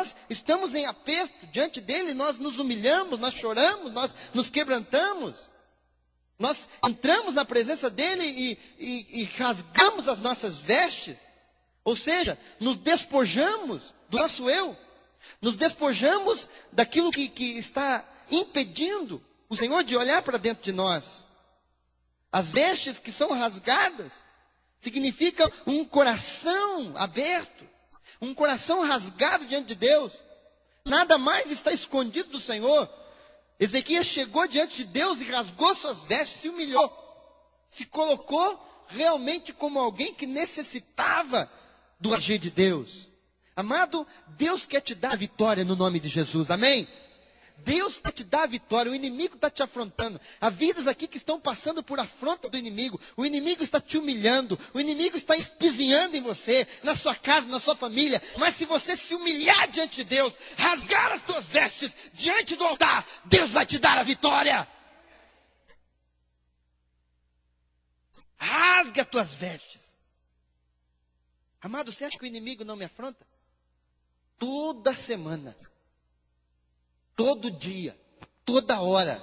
nós estamos em aperto diante dele, nós nos humilhamos, nós choramos, nós nos quebrantamos. Nós entramos na presença dele e rasgamos as nossas vestes. Ou seja, nos despojamos do nosso eu. Nos despojamos daquilo que está impedindo o Senhor de olhar para dentro de nós. As vestes que são rasgadas significam um coração aberto, um coração rasgado diante de Deus. Nada mais está escondido do Senhor. Ezequias chegou diante de Deus e rasgou suas vestes, se humilhou, se colocou realmente como alguém que necessitava do agir de Deus. Amado, Deus quer te dar a vitória no nome de Jesus, amém? Deus quer te dar a vitória, o inimigo está te afrontando. Há vidas aqui que estão passando por afronta do inimigo. O inimigo está te humilhando, o inimigo está espizinhando em você, na sua casa, na sua família. Mas se você se humilhar diante de Deus, rasgar as tuas vestes diante do altar, Deus vai te dar a vitória. Rasgue as tuas vestes. Amado, você acha que o inimigo não me afronta? Toda semana. Todo dia, toda hora.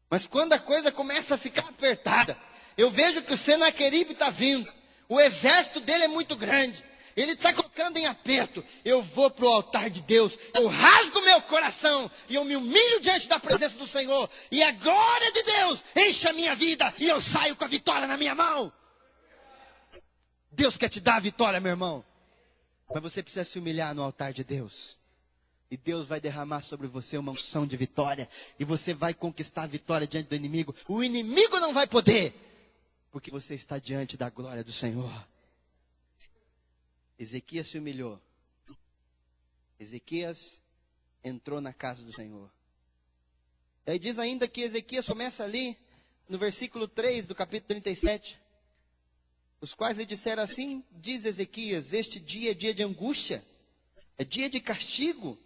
Mas quando a coisa começa a ficar apertada, eu vejo que o Senaqueribe está vindo. O exército dele é muito grande. Ele está colocando em aperto. Eu vou para o altar de Deus. Eu rasgo meu coração. E eu me humilho diante da presença do Senhor. E a glória de Deus enche a minha vida. E eu saio com a vitória na minha mão. Deus quer te dar a vitória, meu irmão. Mas você precisa se humilhar no altar de Deus. E Deus vai derramar sobre você uma unção de vitória. E você vai conquistar a vitória diante do inimigo. O inimigo não vai poder. Porque você está diante da glória do Senhor. Ezequias se humilhou. Ezequias entrou na casa do Senhor. E aí diz ainda que Ezequias começa ali, no versículo 3 do capítulo 37. Os quais lhe disseram assim, diz Ezequias, este dia é dia de angústia. É dia de castigo.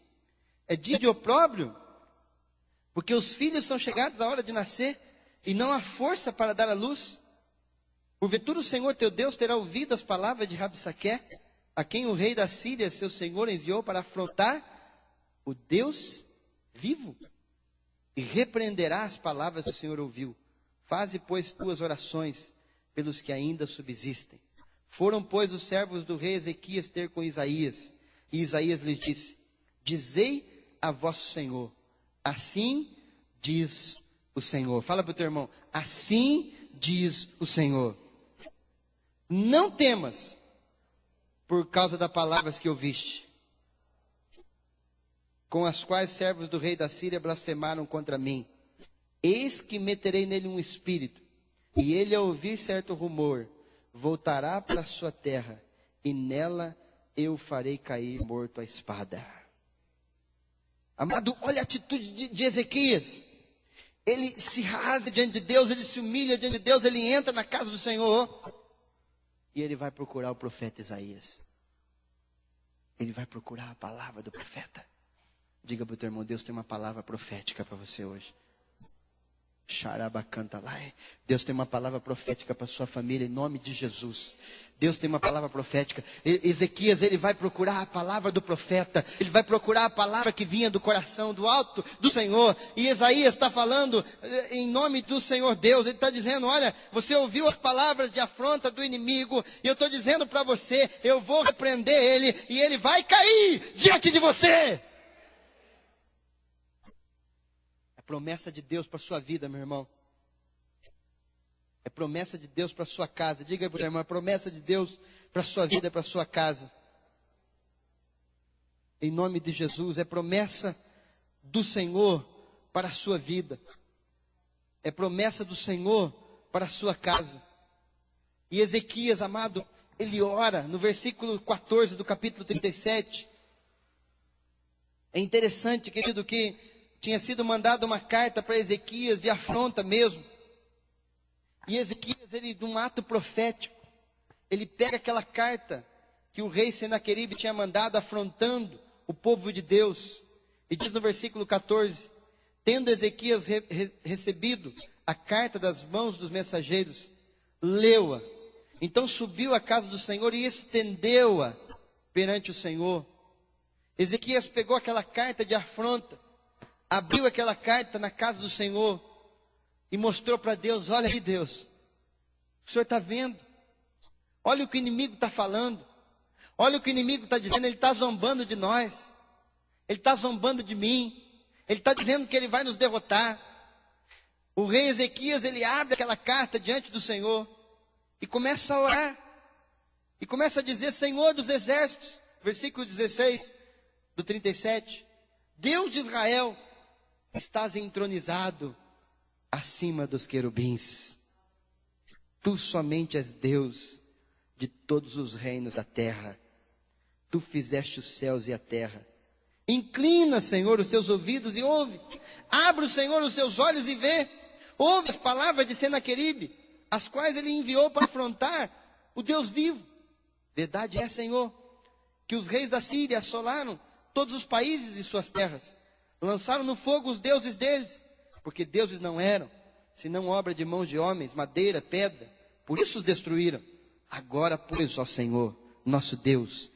É dia de opróbrio, porque os filhos são chegados à hora de nascer, e não há força para dar à luz. Porventura o Senhor teu Deus terá ouvido as palavras de Rabsaque, a quem o rei da Síria, seu senhor, enviou para afrontar o Deus vivo, e repreenderá as palavras que o Senhor ouviu. Faze, pois, tuas orações pelos que ainda subsistem. Foram, pois, os servos do rei Ezequias ter com Isaías, e Isaías lhes disse, dizei a vosso Senhor, assim diz o Senhor. Fala para o teu irmão, assim diz o Senhor. Não temas por causa das palavras que ouviste, com as quais servos do rei da Síria blasfemaram contra mim. Eis que meterei nele um espírito, e ele ao ouvir certo rumor, voltará para a sua terra, e nela eu farei cair morto a espada. Amado, olha a atitude de Ezequias. Ele se rasga diante de Deus, ele se humilha diante de Deus, ele entra na casa do Senhor. E ele vai procurar o profeta Isaías. Ele vai procurar a palavra do profeta. Diga para o teu irmão, Deus tem uma palavra profética para você hoje. Xarabacantalai. Deus tem uma palavra profética para a sua família, em nome de Jesus. Deus tem uma palavra profética. Ezequias, ele vai procurar a palavra do profeta. Ele vai procurar a palavra que vinha do coração, do alto do Senhor. E Isaías está falando em nome do Senhor Deus. Ele está dizendo, olha, você ouviu as palavras de afronta do inimigo. E eu estou dizendo para você, eu vou repreender ele. E ele vai cair diante de você. Promessa de Deus para a sua vida, meu irmão. É promessa de Deus para a sua casa. Diga para o irmão, é promessa de Deus para a sua vida e para a sua casa. Em nome de Jesus, é promessa do Senhor para a sua vida. É promessa do Senhor para a sua casa. E Ezequias, amado, ele ora no versículo 14 do capítulo 37. É interessante, querido, que tinha sido mandada uma carta para Ezequias de afronta mesmo. E Ezequias, ele, num ato profético, ele pega aquela carta que o rei Senaqueribe tinha mandado afrontando o povo de Deus. E diz no versículo 14, tendo Ezequias recebido a carta das mãos dos mensageiros, leu-a. Então subiu à casa do Senhor e estendeu-a perante o Senhor. Ezequias pegou aquela carta de afronta, abriu aquela carta na casa do Senhor e mostrou para Deus: olha aí, Deus, o Senhor está vendo, olha o que o inimigo está falando, olha o que o inimigo está dizendo, ele está zombando de nós, ele está zombando de mim, ele está dizendo que ele vai nos derrotar. O rei Ezequias, ele abre aquela carta diante do Senhor e começa a orar, e começa a dizer: Senhor dos exércitos, versículo 16 do 37, Deus de Israel, estás entronizado acima dos querubins. Tu somente és Deus de todos os reinos da terra. Tu fizeste os céus e a terra. Inclina, Senhor, os teus ouvidos e ouve. Abre, Senhor, os teus olhos e vê. Ouve as palavras de Senaqueribe, as quais ele enviou para afrontar o Deus vivo. Verdade é, Senhor, que os reis da Síria assolaram todos os países e suas terras. Lançaram no fogo os deuses deles, porque deuses não eram, senão obra de mãos de homens, madeira, pedra. Por isso os destruíram. Agora, pois, ó Senhor, nosso Deus,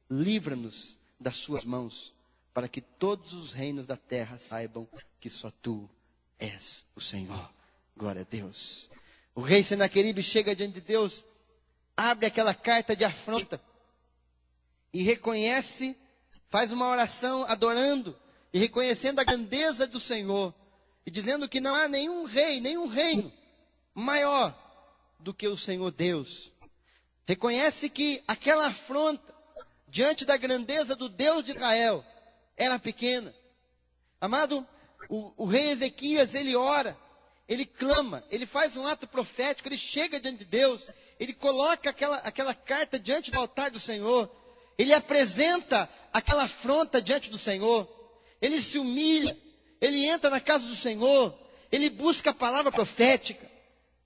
livra-nos das suas mãos, para que todos os reinos da terra saibam que só tu és o Senhor. Glória a Deus. O rei Senaqueribe chega diante de Deus, abre aquela carta de afronta e reconhece, faz uma oração adorando e reconhecendo a grandeza do Senhor e dizendo que não há nenhum rei, nenhum reino maior do que o Senhor Deus. Reconhece que aquela afronta diante da grandeza do Deus de Israel era pequena. Amado, o rei Ezequias, ele ora, ele clama, ele faz um ato profético, ele chega diante de Deus, ele coloca aquela carta diante do altar do Senhor, ele apresenta aquela afronta diante do Senhor, ele se humilha, ele entra na casa do Senhor, ele busca a palavra profética,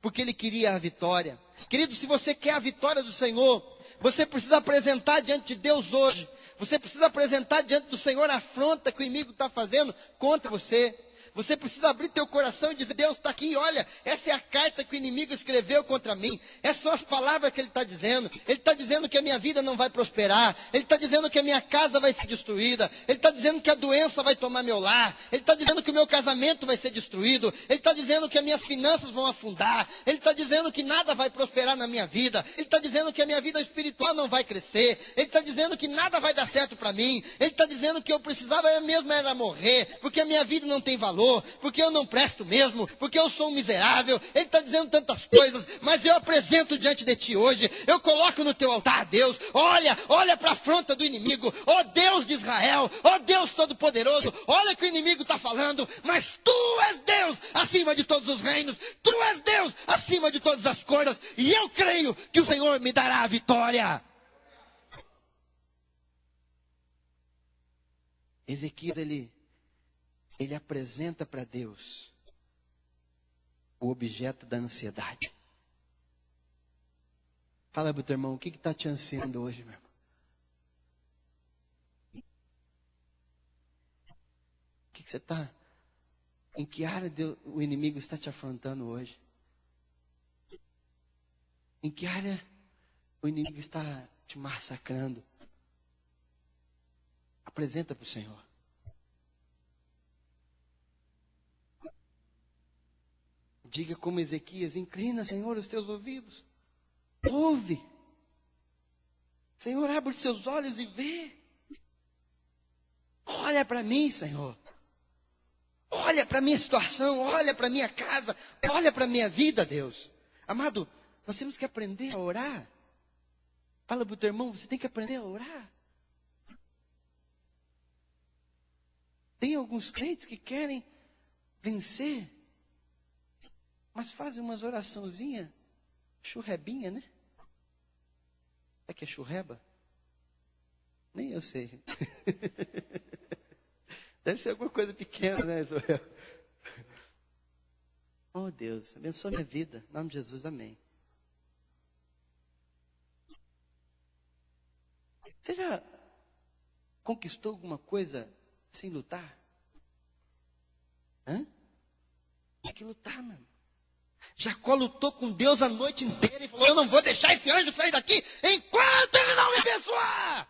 porque ele queria a vitória. Querido, se você quer a vitória do Senhor, você precisa apresentar diante de Deus hoje, você precisa apresentar diante do Senhor a afronta que o inimigo está fazendo contra você. Você precisa abrir teu coração e dizer: Deus está aqui, olha, essa é a carta que o inimigo escreveu contra mim. Essas são as palavras que ele está dizendo. Ele está dizendo que a minha vida não vai prosperar. Ele está dizendo que a minha casa vai ser destruída. Ele está dizendo que a doença vai tomar meu lar. Ele está dizendo que o meu casamento vai ser destruído. Ele está dizendo que as minhas finanças vão afundar. Ele está dizendo que nada vai prosperar na minha vida. Ele está dizendo que a minha vida espiritual não vai crescer. Ele está dizendo que nada vai dar certo para mim. Ele está dizendo que eu precisava mesmo era morrer, porque a minha vida não tem valor, porque eu não presto mesmo, porque eu sou um miserável. Ele está dizendo tantas coisas, mas eu apresento diante de ti hoje, eu coloco no teu altar, Deus, olha para a afronta do inimigo, ó Deus de Israel, ó Deus Todo-Poderoso, olha que o inimigo está falando, mas tu és Deus acima de todos os reinos, tu és Deus acima de todas as coisas, e eu creio que o Senhor me dará a vitória. Ezequias, ele apresenta para Deus o objeto da ansiedade. Fala para o teu irmão, o que está te ansiando hoje, meu irmão? O que você está? Em que área o inimigo está te afrontando hoje? Em que área o inimigo está te massacrando? Apresenta para o Senhor. Diga como Ezequias: inclina, Senhor, os teus ouvidos. Ouve. Senhor, abre os seus olhos e vê. Olha para mim, Senhor. Olha para a minha situação, olha para a minha casa, olha para a minha vida, Deus. Amado, nós temos que aprender a orar. Fala para o teu irmão, você tem que aprender a orar. Tem alguns crentes que querem vencer, mas fazem umas oraçãozinhas, churrebinha, né? É que é churreba? Nem eu sei. Deve ser alguma coisa pequena, né, Israel? Oh, Deus, abençoa minha vida. Em nome de Jesus, amém. Você já conquistou alguma coisa sem lutar? Tem que lutar, meu irmão. Jacó lutou com Deus a noite inteira e falou: eu não vou deixar esse anjo sair daqui enquanto ele não me abençoar.